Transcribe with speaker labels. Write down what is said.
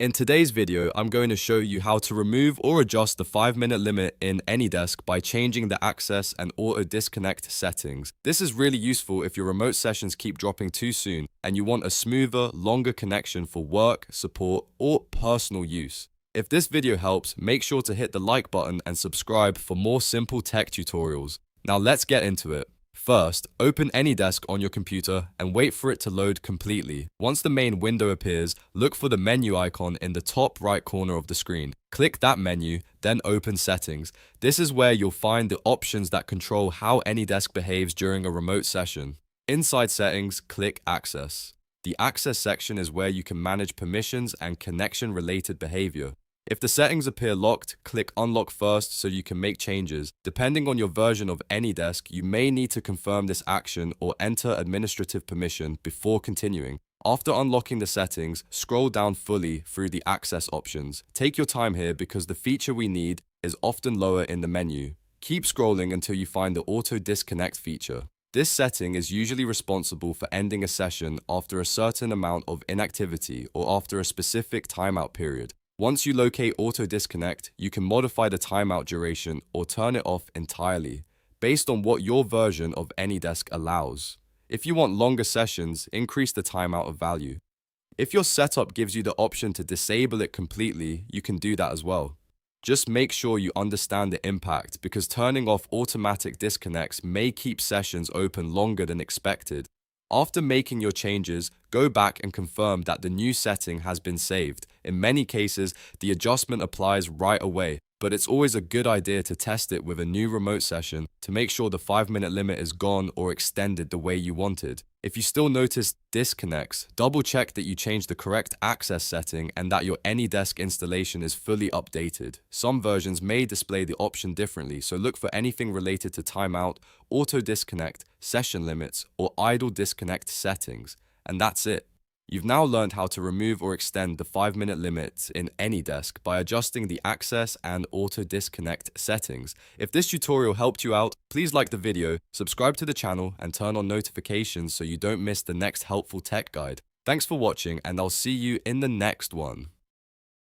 Speaker 1: In today's video, I'm going to show you how to remove or adjust the 5-minute limit in AnyDesk by changing the access and auto disconnect settings. This is really useful if your remote sessions keep dropping too soon and you want a smoother, longer connection for work, support, or personal use. If this video helps, make sure to hit the like button and subscribe for more simple tech tutorials. Now let's get into it. First, open AnyDesk on your computer and wait for it to load completely. Once the main window appears, look for the menu icon in the top right corner of the screen. Click that menu, then open Settings. This is where you'll find the options that control how AnyDesk behaves during a remote session. Inside Settings, click Access. The Access section is where you can manage permissions and connection-related behavior. If the settings appear locked, click Unlock first so you can make changes. Depending on your version of AnyDesk, you may need to confirm this action or enter administrative permission before continuing. After unlocking the settings, scroll down fully through the access options. Take your time here because the feature we need is often lower in the menu. Keep scrolling until you find the auto disconnect feature. This setting is usually responsible for ending a session after a certain amount of inactivity or after a specific timeout period. Once you locate auto disconnect, you can modify the timeout duration or turn it off entirely, based on what your version of AnyDesk allows. If you want longer sessions, increase the timeout of value. If your setup gives you the option to disable it completely, you can do that as well. Just make sure you understand the impact because turning off automatic disconnects may keep sessions open longer than expected. After making your changes, go back and confirm that the new setting has been saved. In many cases, the adjustment applies right away, but it's always a good idea to test it with a new remote session to make sure the 5-minute limit is gone or extended the way you wanted. If you still notice disconnects, double check that you changed the correct access setting and that your AnyDesk installation is fully updated. Some versions may display the option differently, so look for anything related to timeout, auto disconnect, session limits, or idle disconnect settings. And that's it. You've now learned how to remove or extend the 5-minute limit in AnyDesk by adjusting the access and auto disconnect settings. If this tutorial helped you out, please like the video, subscribe to the channel, and turn on notifications so you don't miss the next helpful tech guide. Thanks for watching, and I'll see you in the next one.